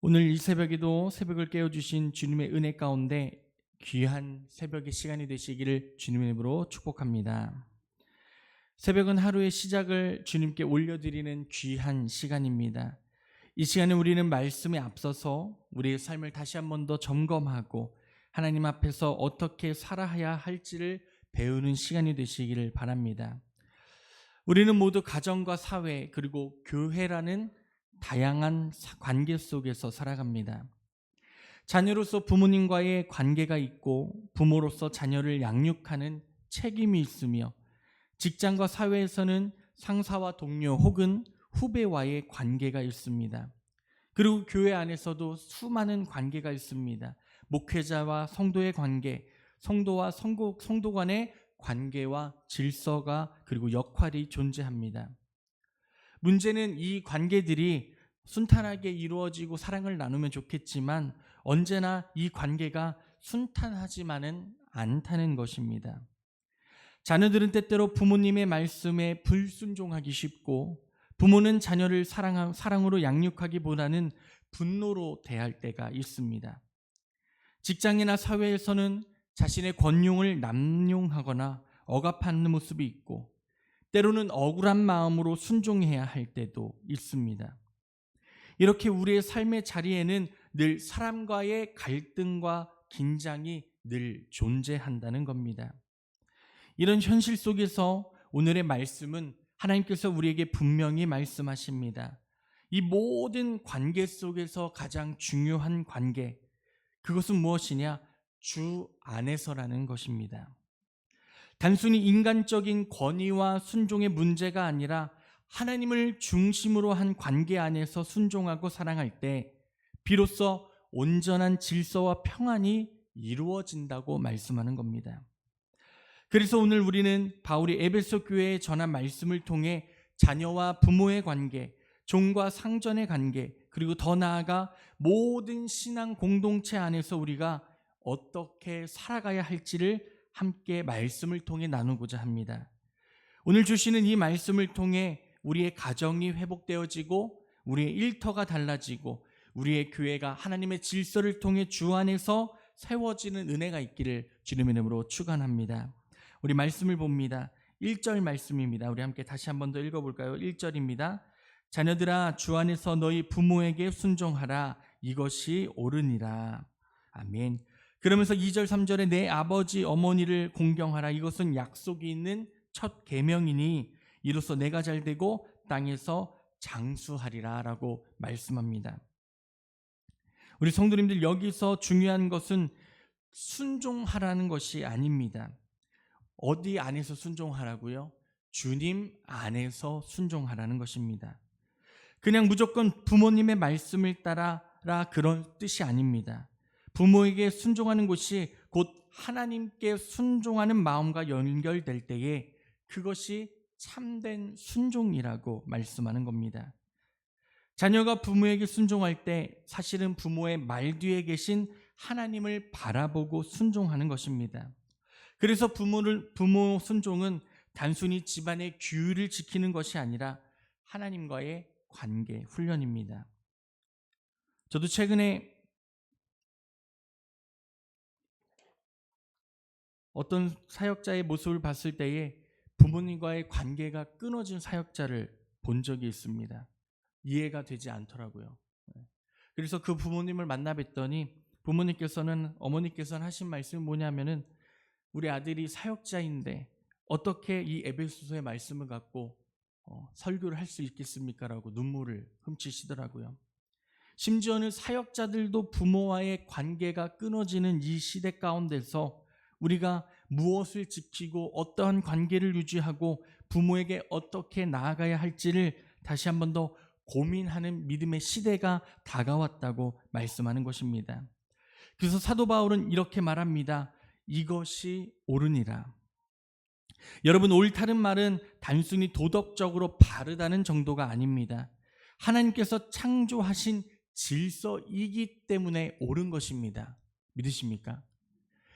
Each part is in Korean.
오늘 이 새벽에도 새벽을 깨워주신 주님의 은혜 가운데 귀한 새벽의 시간이 되시기를 주님의 이름으로 축복합니다. 새벽은 하루의 시작을 주님께 올려드리는 귀한 시간입니다. 이 시간에 우리는 말씀에 앞서서 우리의 삶을 다시 한 번 더 점검하고 하나님 앞에서 어떻게 살아야 할지를 배우는 시간이 되시기를 바랍니다. 우리는 모두 가정과 사회 그리고 교회라는 다양한 관계 속에서 살아갑니다. 자녀로서 부모님과의 관계가 있고 부모로서 자녀를 양육하는 책임이 있으며 직장과 사회에서는 상사와 동료 혹은 후배와의 관계가 있습니다. 그리고 교회 안에서도 수많은 관계가 있습니다. 목회자와 성도의 관계, 성도와 성도 간의 관계와 질서가 그리고 역할이 존재합니다. 문제는 이 관계들이 순탄하게 이루어지고 사랑을 나누면 좋겠지만 언제나 이 관계가 순탄하지만은 않다는 것입니다. 자녀들은 때때로 부모님의 말씀에 불순종하기 쉽고 부모는 자녀를 사랑으로 양육하기보다는 분노로 대할 때가 있습니다. 직장이나 사회에서는 자신의 권용을 남용하거나 억압하는 모습이 있고 때로는 억울한 마음으로 순종해야 할 때도 있습니다. 이렇게 우리의 삶의 자리에는 늘 사람과의 갈등과 긴장이 늘 존재한다는 겁니다. 이런 현실 속에서 오늘의 말씀은 하나님께서 우리에게 분명히 말씀하십니다. 이 모든 관계 속에서 가장 중요한 관계, 그것은 무엇이냐? 주 안에서라는 것입니다. 단순히 인간적인 권위와 순종의 문제가 아니라 하나님을 중심으로 한 관계 안에서 순종하고 사랑할 때 비로소 온전한 질서와 평안이 이루어진다고 말씀하는 겁니다. 그래서 오늘 우리는 바울이 에베소 교회에 전한 말씀을 통해 자녀와 부모의 관계, 종과 상전의 관계, 그리고 더 나아가 모든 신앙 공동체 안에서 우리가 어떻게 살아가야 할지를 함께 말씀을 통해 나누고자 합니다. 오늘 주시는 이 말씀을 통해 우리의 가정이 회복되어지고 우리의 일터가 달라지고 우리의 교회가 하나님의 질서를 통해 주 안에서 세워지는 은혜가 있기를 주님의 이름으로 축원합니다. 우리 말씀을 봅니다. 1절 말씀입니다. 우리 함께 다시 한 번 더 읽어볼까요? 1절입니다. 자녀들아 주 안에서 너희 부모에게 순종하라. 이것이 옳으니라. 아멘. 그러면서 2절 3절에 내 아버지 어머니를 공경하라. 이것은 약속이 있는 첫 계명이니 이로써 내가 잘되고 땅에서 장수하리라 라고 말씀합니다. 우리 성도님들, 여기서 중요한 것은 순종하라는 것이 아닙니다. 어디 안에서 순종하라고요? 주님 안에서 순종하라는 것입니다. 그냥 무조건 부모님의 말씀을 따라라 그런 뜻이 아닙니다. 부모에게 순종하는 것이 곧 하나님께 순종하는 마음과 연결될 때에 그것이 참된 순종이라고 말씀하는 겁니다. 자녀가 부모에게 순종할 때 사실은 부모의 말 뒤에 계신 하나님을 바라보고 순종하는 것입니다. 그래서 부모 순종은 단순히 집안의 규율을 지키는 것이 아니라 하나님과의 관계 훈련입니다. 저도 최근에 어떤 사역자의 모습을 봤을 때에 부모님과의 관계가 끊어진 사역자를 본 적이 있습니다. 이해가 되지 않더라고요. 그래서 그 부모님을 만나 뵀더니 어머니께서는 하신 말씀이 뭐냐면은 우리 아들이 사역자인데 어떻게 이 에베소서의 말씀을 갖고 설교를 할 수 있겠습니까? 라고 눈물을 훔치시더라고요. 심지어는 사역자들도 부모와의 관계가 끊어지는 이 시대 가운데서 우리가 무엇을 지키고 어떠한 관계를 유지하고 부모에게 어떻게 나아가야 할지를 다시 한 번 더 고민하는 믿음의 시대가 다가왔다고 말씀하는 것입니다. 그래서 사도 바울은 이렇게 말합니다. 이것이 옳으니라. 여러분, 옳다는 말은 단순히 도덕적으로 바르다는 정도가 아닙니다. 하나님께서 창조하신 질서이기 때문에 옳은 것입니다. 믿으십니까?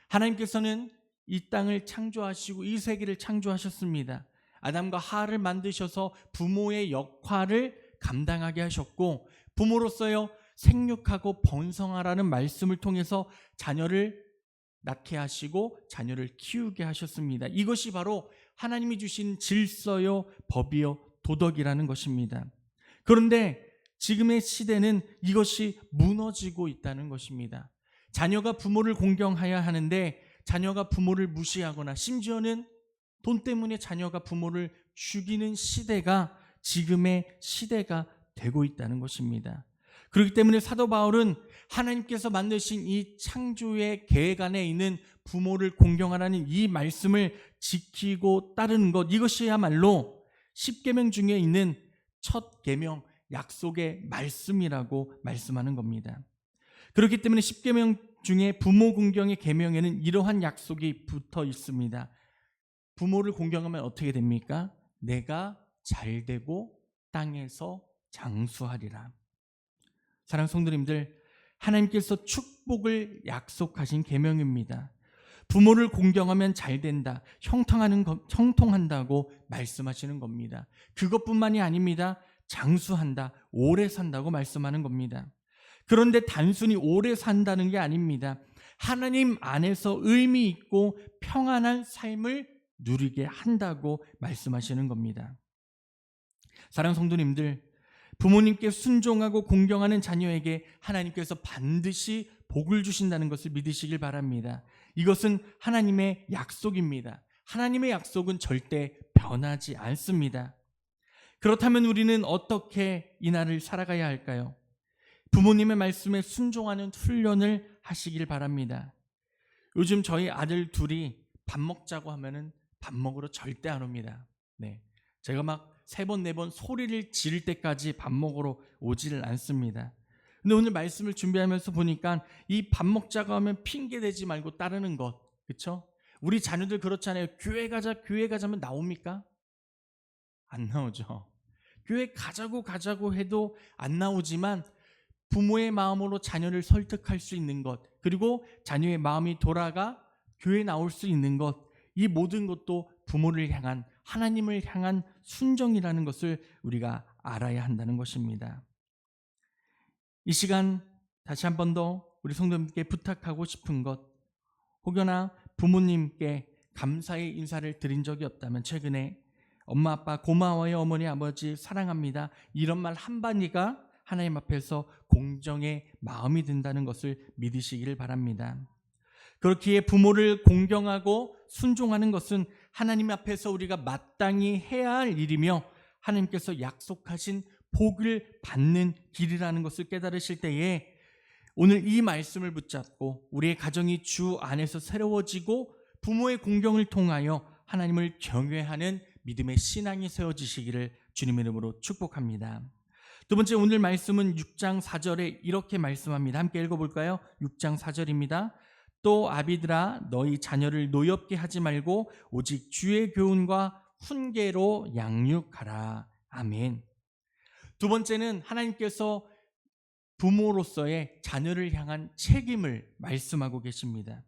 하나님께서는 이 땅을 창조하시고 이 세계를 창조하셨습니다. 아담과 하와를 만드셔서 부모의 역할을 감당하게 하셨고 부모로서요 생육하고 번성하라는 말씀을 통해서 자녀를 낳게 하시고 자녀를 키우게 하셨습니다. 이것이 바로 하나님이 주신 질서요, 법이요, 도덕이라는 것입니다. 그런데 지금의 시대는 이것이 무너지고 있다는 것입니다. 자녀가 부모를 공경해야 하는데 자녀가 부모를 무시하거나 심지어는 돈 때문에 자녀가 부모를 죽이는 시대가 지금의 시대가 되고 있다는 것입니다. 그렇기 때문에 사도 바울은 하나님께서 만드신 이 창조의 계획 안에 있는 부모를 공경하라는 이 말씀을 지키고 따르는 것, 이것이야말로 십계명 중에 있는 첫 계명, 약속의 말씀이라고 말씀하는 겁니다. 그렇기 때문에 십계명 중에 부모 공경의 계명에는 이러한 약속이 붙어 있습니다. 부모를 공경하면 어떻게 됩니까? 내가 잘되고 땅에서 장수하리라. 사랑하는 성도님들, 하나님께서 축복을 약속하신 계명입니다. 부모를 공경하면 잘된다, 형통한다고 말씀하시는 겁니다. 그것뿐만이 아닙니다. 장수한다, 오래 산다고 말씀하는 겁니다. 그런데 단순히 오래 산다는 게 아닙니다. 하나님 안에서 의미 있고 평안한 삶을 누리게 한다고 말씀하시는 겁니다. 사랑하는 성도님들, 부모님께 순종하고 공경하는 자녀에게 하나님께서 반드시 복을 주신다는 것을 믿으시길 바랍니다. 이것은 하나님의 약속입니다. 하나님의 약속은 절대 변하지 않습니다. 그렇다면 우리는 어떻게 이 날을 살아가야 할까요? 부모님의 말씀에 순종하는 훈련을 하시길 바랍니다. 요즘 저희 아들 둘이 밥 먹자고 하면은 밥 먹으러 절대 안 옵니다. 네, 제가 막 3번, 4번 소리를 지를 때까지 밥 먹으러 오지를 않습니다. 근데 오늘 말씀을 준비하면서 보니까 이 밥 먹자고 하면 핑계 대지 말고 따르는 것, 그렇죠? 우리 자녀들 그렇잖아요. 교회 가자면 나옵니까? 안 나오죠. 교회 가자고 해도 안 나오지만 부모의 마음으로 자녀를 설득할 수 있는 것, 그리고 자녀의 마음이 돌아가 교회에 나올 수 있는 것, 이 모든 것도 부모를 향한, 하나님을 향한 순종이라는 것을 우리가 알아야 한다는 것입니다. 이 시간 다시 한 번 더 우리 성도님께 부탁하고 싶은 것, 혹여나 부모님께 감사의 인사를 드린 적이 없다면 최근에 엄마 아빠 고마워요, 어머니 아버지 사랑합니다, 이런 말 한마디가 하나님 앞에서 공정의 마음이 든다는 것을 믿으시기를 바랍니다. 그렇기에 부모를 공경하고 순종하는 것은 하나님 앞에서 우리가 마땅히 해야 할 일이며 하나님께서 약속하신 복을 받는 길이라는 것을 깨달으실 때에 오늘 이 말씀을 붙잡고 우리의 가정이 주 안에서 새로워지고 부모의 공경을 통하여 하나님을 경외하는 믿음의 신앙이 세워지시기를 주님의 이름으로 축복합니다. 두 번째, 오늘 말씀은 6장 4절에 이렇게 말씀합니다. 함께 읽어볼까요? 6장 4절입니다. 또 아비들아, 너희 자녀를 노엽게 하지 말고 오직 주의 교훈과 훈계로 양육하라. 아멘. 두 번째는 하나님께서 부모로서의 자녀를 향한 책임을 말씀하고 계십니다.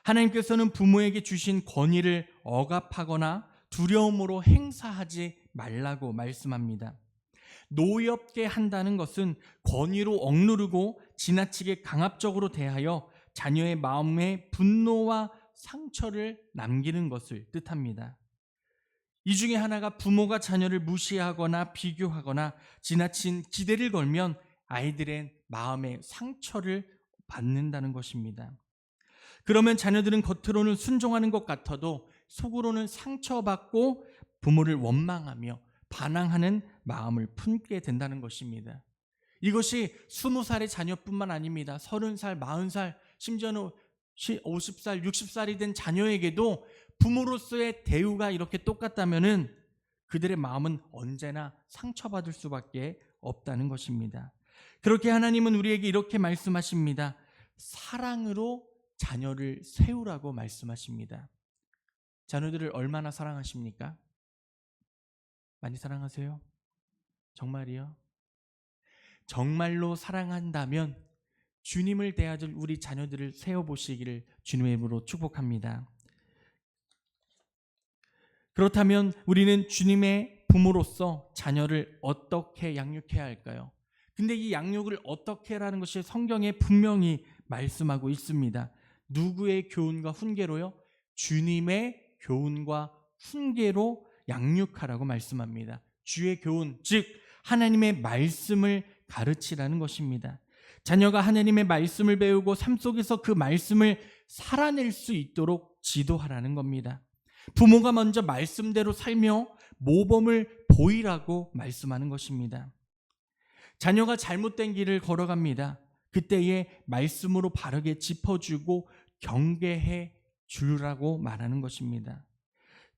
하나님께서는 부모에게 주신 권위를 억압하거나 두려움으로 행사하지 말라고 말씀합니다. 노엽게 한다는 것은 권위로 억누르고 지나치게 강압적으로 대하여 자녀의 마음에 분노와 상처를 남기는 것을 뜻합니다. 이 중에 하나가 부모가 자녀를 무시하거나 비교하거나 지나친 기대를 걸면 아이들의 마음에 상처를 받는다는 것입니다. 그러면 자녀들은 겉으로는 순종하는 것 같아도 속으로는 상처받고 부모를 원망하며 반항하는 마음을 품게 된다는 것입니다. 이것이 20살의 자녀뿐만 아닙니다. 30살, 40살, 심지어는 50살, 60살이 된 자녀에게도 부모로서의 대우가 이렇게 똑같다면은 그들의 마음은 언제나 상처받을 수밖에 없다는 것입니다. 그렇게 하나님은 우리에게 이렇게 말씀하십니다. 사랑으로 자녀를 세우라고 말씀하십니다. 자녀들을 얼마나 사랑하십니까? 많이 사랑하세요? 정말이요? 정말로 사랑한다면 주님을 대하줄 우리 자녀들을 세워보시기를 주님의 이름으로 축복합니다. 그렇다면 우리는 주님의 부모로서 자녀를 어떻게 양육해야 할까요? 근데 이 양육을 어떻게 하라는 것이 성경에 분명히 말씀하고 있습니다. 누구의 교훈과 훈계로요? 주님의 교훈과 훈계로 양육하라고 말씀합니다. 주의 교훈, 즉 하나님의 말씀을 가르치라는 것입니다. 자녀가 하나님의 말씀을 배우고 삶 속에서 그 말씀을 살아낼 수 있도록 지도하라는 겁니다. 부모가 먼저 말씀대로 살며 모범을 보이라고 말씀하는 것입니다. 자녀가 잘못된 길을 걸어갑니다. 그때에 말씀으로 바르게 짚어주고 경계해 주라고 말하는 것입니다.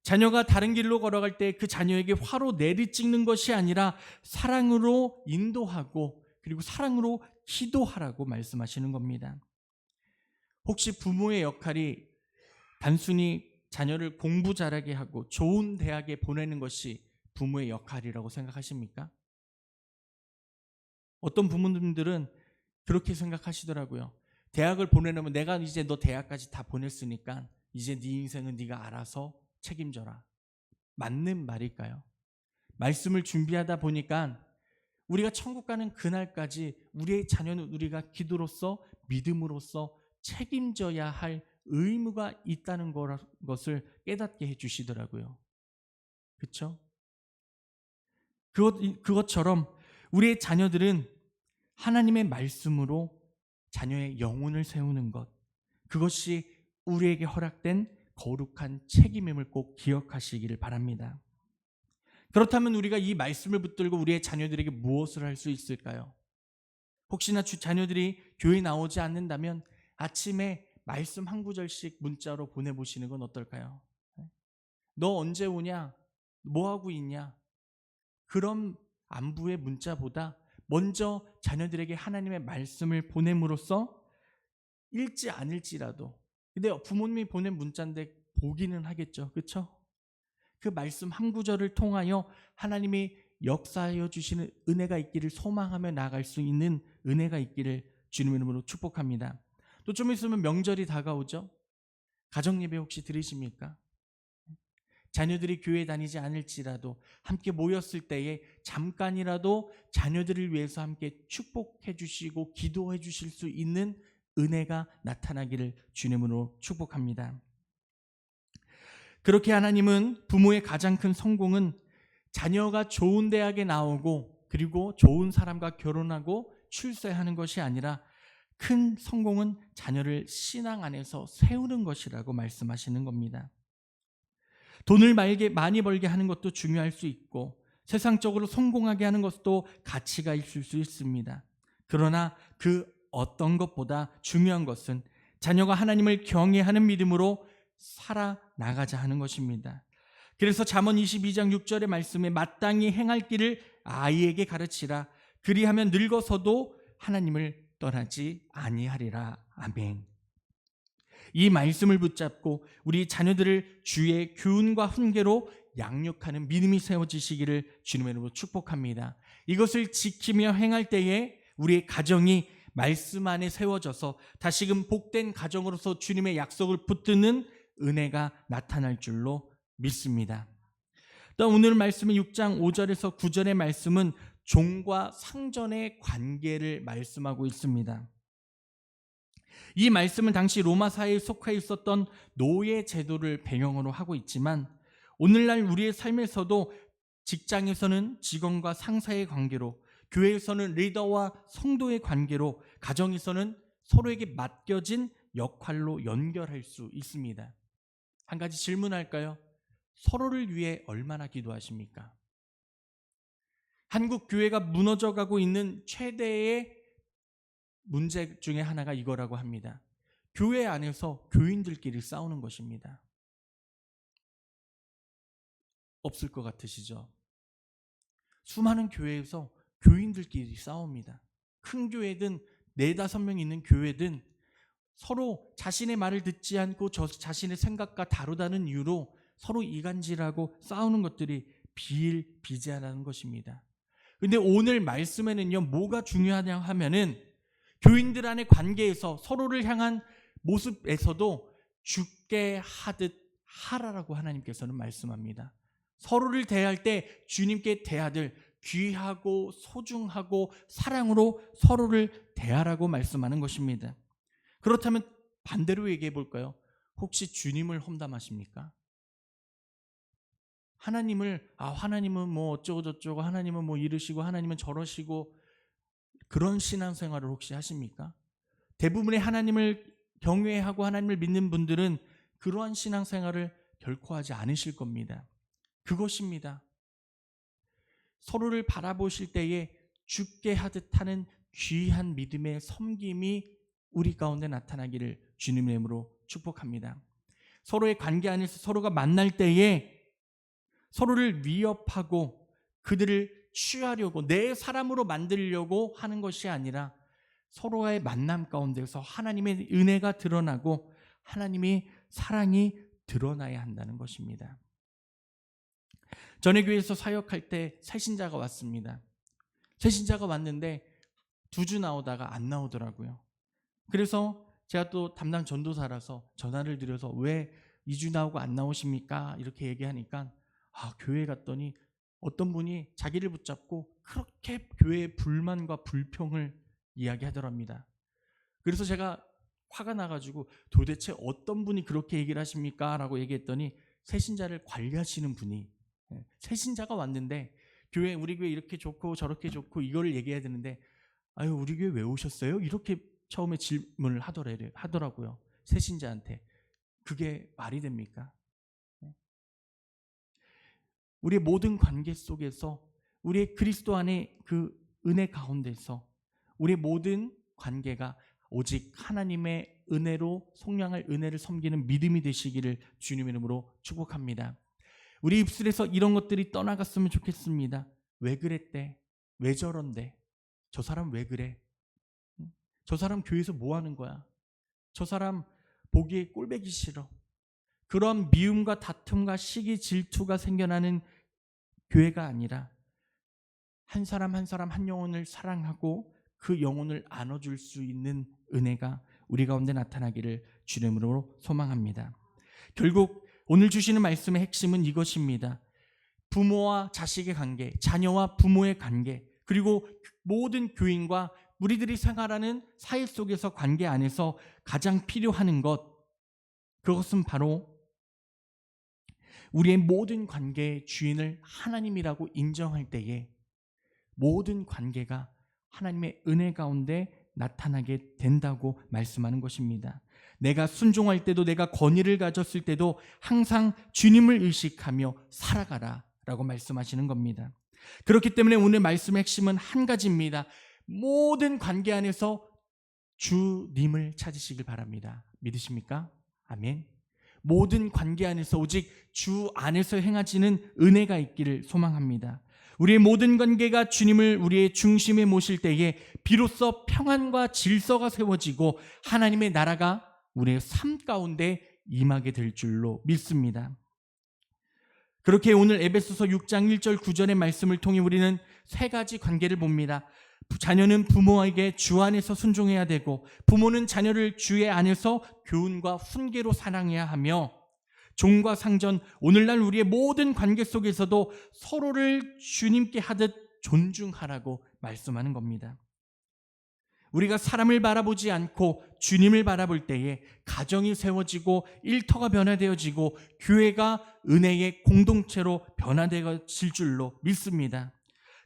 자녀가 다른 길로 걸어갈 때 그 자녀에게 화로 내리찍는 것이 아니라 사랑으로 인도하고 그리고 사랑으로 기도하라고 말씀하시는 겁니다. 혹시 부모의 역할이 단순히 자녀를 공부 잘하게 하고 좋은 대학에 보내는 것이 부모의 역할이라고 생각하십니까? 어떤 부모님들은 그렇게 생각하시더라고요. 대학을 보내려면 내가 이제 너 대학까지 다 보냈으니까 이제 네 인생은 네가 알아서 책임져라. 맞는 말일까요? 말씀을 준비하다 보니까 우리가 천국 가는 그날까지 우리의 자녀는 우리가 기도로서 믿음으로써 책임져야 할 의무가 있다는 것을 깨닫게 해주시더라고요. 그렇죠? 그것처럼 우리의 자녀들은 하나님의 말씀으로 자녀의 영혼을 세우는 것, 그것이 우리에게 허락된 거룩한 책임임을 꼭 기억하시기를 바랍니다. 그렇다면 우리가 이 말씀을 붙들고 우리의 자녀들에게 무엇을 할 수 있을까요? 혹시나 자녀들이 교회 나오지 않는다면 아침에 말씀 한 구절씩 문자로 보내보시는 건 어떨까요? 너 언제 오냐? 뭐 하고 있냐? 그런 안부의 문자보다 먼저 자녀들에게 하나님의 말씀을 보냄으로써 읽지 않을지라도, 근데 부모님이 보낸 문자인데 보기는 하겠죠. 그렇죠? 그 말씀 한 구절을 통하여 하나님이 역사하여 주시는 은혜가 있기를 소망하며 나아갈 수 있는 은혜가 있기를 주님의 이름으로 축복합니다. 또 좀 있으면 명절이 다가오죠. 가정예배 혹시 들으십니까? 자녀들이 교회 다니지 않을지라도 함께 모였을 때에 잠깐이라도 자녀들을 위해서 함께 축복해 주시고 기도해 주실 수 있는 은혜가 나타나기를 주님으로 축복합니다. 그렇게 하나님은 부모의 가장 큰 성공은 자녀가 좋은 대학에 나오고 그리고 좋은 사람과 결혼하고 출세하는 것이 아니라 큰 성공은 자녀를 신앙 안에서 세우는 것이라고 말씀하시는 겁니다. 돈을 많이 벌게 하는 것도 중요할 수 있고 세상적으로 성공하게 하는 것도 가치가 있을 수 있습니다. 그러나 그 어떤 것보다 중요한 것은 자녀가 하나님을 경외하는 믿음으로 살아나가자 하는 것입니다. 그래서 잠언 22장 6절의 말씀에 마땅히 행할 길을 아이에게 가르치라. 그리하면 늙어서도 하나님을 떠나지 아니하리라. 아멘. 이 말씀을 붙잡고 우리 자녀들을 주의 교훈과 훈계로 양육하는 믿음이 세워지시기를 주님의 이름으로 축복합니다. 이것을 지키며 행할 때에 우리의 가정이 말씀 안에 세워져서 다시금 복된 가정으로서 주님의 약속을 붙드는 은혜가 나타날 줄로 믿습니다. 또 오늘 말씀의 6장 5절에서 9절의 말씀은 종과 상전의 관계를 말씀하고 있습니다. 이 말씀은 당시 로마 사회에 속해 있었던 노예 제도를 배경으로 하고 있지만 오늘날 우리의 삶에서도 직장에서는 직원과 상사의 관계로, 교회에서는 리더와 성도의 관계로, 가정에서는 서로에게 맡겨진 역할로 연결할 수 있습니다. 한 가지 질문할까요? 서로를 위해 얼마나 기도하십니까? 한국 교회가 무너져가고 있는 최대의 문제 중에 하나가 이거라고 합니다. 교회 안에서 교인들끼리 싸우는 것입니다. 없을 것 같으시죠? 수많은 교회에서 교인들끼리 싸웁니다. 큰 교회든 4-5명 있는 교회든 서로 자신의 말을 듣지 않고 자신의 생각과 다르다는 이유로 서로 이간질하고 싸우는 것들이 비일비재하다는 것입니다. 그런데 오늘 말씀에는요, 뭐가 중요하냐 하면은 교인들 안의 관계에서 서로를 향한 모습에서도 주께 하듯 하라라고 하나님께서는 말씀합니다. 서로를 대할 때 주님께 대하듯 귀하고 소중하고 사랑으로 서로를 대하라고 말씀하는 것입니다. 그렇다면 반대로 얘기해 볼까요? 혹시 주님을 험담하십니까? 하나님은 뭐 어쩌고 저쩌고, 하나님은 뭐 이러시고, 하나님은 저러시고, 그런 신앙생활을 혹시 하십니까? 대부분의 하나님을 경외하고 하나님을 믿는 분들은 그러한 신앙생활을 결코 하지 않으실 겁니다. 그것입니다. 서로를 바라보실 때에 죽게 하듯 하는 귀한 믿음의 섬김이 우리 가운데 나타나기를 주님의 이름으로 축복합니다. 서로의 관계 안에서 서로가 만날 때에 서로를 위협하고 그들을 취하려고 내 사람으로 만들려고 하는 것이 아니라 서로의 만남 가운데서 하나님의 은혜가 드러나고 하나님의 사랑이 드러나야 한다는 것입니다. 전에 교회에서 사역할 때 새신자가 왔습니다. 새신자가 왔는데 2주 나오다가 안 나오더라고요. 그래서 제가 또 담당 전도사라서 전화를 드려서 왜 2주 나오고 안 나오십니까? 이렇게 얘기하니까 교회 갔더니 어떤 분이 자기를 붙잡고 그렇게 교회의 불만과 불평을 이야기하더랍니다. 그래서 제가 화가 나가지고 도대체 어떤 분이 그렇게 얘기를 하십니까? 라고 얘기했더니 새신자를 관리하시는 분이, 새신자가 왔는데 우리 교회 이렇게 좋고 저렇게 좋고 이거를 얘기해야 되는데 우리 교회 왜 오셨어요? 이렇게 처음에 질문을 하더라고요. 새신자한테. 그게 말이 됩니까? 우리의 모든 관계 속에서 우리의 그리스도 안에 그 은혜 가운데서 우리의 모든 관계가 오직 하나님의 은혜로 속량할 은혜를 섬기는 믿음이 되시기를 주님의 이름으로 축복합니다. 우리 입술에서 이런 것들이 떠나갔으면 좋겠습니다. 왜 그랬대? 왜 저런데? 저 사람 왜 그래? 저 사람 교회에서 뭐 하는 거야? 저 사람 보기에 꼴보기 싫어. 그런 미움과 다툼과 시기 질투가 생겨나는 교회가 아니라 한 사람 한 사람 한 영혼을 사랑하고 그 영혼을 안아줄 수 있는 은혜가 우리 가운데 나타나기를 주님으로 소망합니다. 결국 오늘 주시는 말씀의 핵심은 이것입니다. 부모와 자식의 관계, 자녀와 부모의 관계, 그리고 모든 교인과 우리들이 생활하는 사회 속에서 관계 안에서 가장 필요한 것, 그것은 바로 우리의 모든 관계의 주인을 하나님이라고 인정할 때에 모든 관계가 하나님의 은혜 가운데 나타나게 된다고 말씀하는 것입니다. 내가 순종할 때도 내가 권위를 가졌을 때도 항상 주님을 의식하며 살아가라 라고 말씀하시는 겁니다. 그렇기 때문에 오늘 말씀의 핵심은 한 가지입니다. 모든 관계 안에서 주님을 찾으시길 바랍니다. 믿으십니까? 아멘. 모든 관계 안에서 오직 주 안에서 행하시는 은혜가 있기를 소망합니다. 우리의 모든 관계가 주님을 우리의 중심에 모실 때에 비로소 평안과 질서가 세워지고 하나님의 나라가 우리의 삶 가운데 임하게 될 줄로 믿습니다. 그렇게 오늘 에베소서 6장 1절 9절의 말씀을 통해 우리는 3가지 관계를 봅니다. 자녀는 부모에게 주 안에서 순종해야 되고, 부모는 자녀를 주의 안에서 교훈과 훈계로 사랑해야 하며, 종과 상전, 오늘날 우리의 모든 관계 속에서도 서로를 주님께 하듯 존중하라고 말씀하는 겁니다. 우리가 사람을 바라보지 않고 주님을 바라볼 때에 가정이 세워지고 일터가 변화되어지고 교회가 은혜의 공동체로 변화되어질 줄로 믿습니다.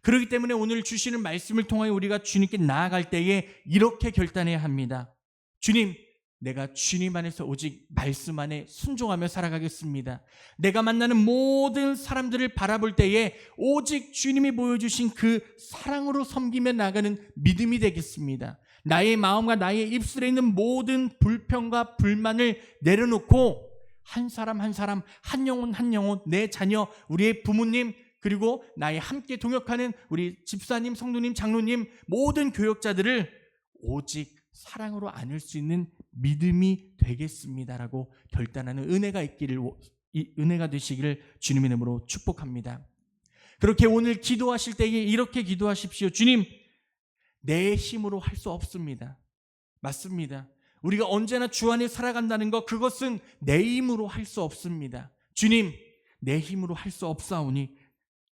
그렇기 때문에 오늘 주시는 말씀을 통하여 우리가 주님께 나아갈 때에 이렇게 결단해야 합니다. 주님, 내가 주님 안에서 오직 말씀 안에 순종하며 살아가겠습니다. 내가 만나는 모든 사람들을 바라볼 때에 오직 주님이 보여주신 그 사랑으로 섬기며 나가는 믿음이 되겠습니다. 나의 마음과 나의 입술에 있는 모든 불평과 불만을 내려놓고 한 사람 한 사람, 한 영혼 한 영혼, 내 자녀, 우리의 부모님, 그리고 나의 함께 동역하는 우리 집사님, 성도님, 장로님, 모든 교역자들을 오직 사랑으로 안을 수 있는 믿음이 되겠습니다라고 결단하는 은혜가 되시기를 주님의 이름으로 축복합니다. 그렇게 오늘 기도하실 때에 이렇게 기도하십시오. 주님, 내 힘으로 할 수 없습니다. 맞습니다. 우리가 언제나 주 안에 살아간다는 것, 그것은 내 힘으로 할 수 없습니다. 주님, 내 힘으로 할 수 없사오니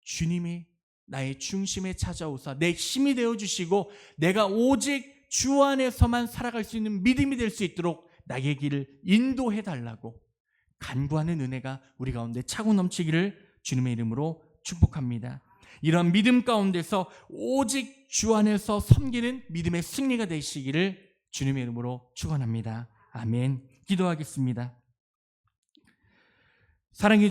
주님이 나의 중심에 찾아오사 내 힘이 되어주시고 내가 오직 주 안에서만 살아갈 수 있는 믿음이 될 수 있도록 나의 길을 인도해 달라고 간구하는 은혜가 우리 가운데 차고 넘치기를 주님의 이름으로 축복합니다. 이런 믿음 가운데서 오직 주 안에서 섬기는 믿음의 승리가 되시기를 주님의 이름으로 축원합니다. 아멘. 기도하겠습니다. 사랑해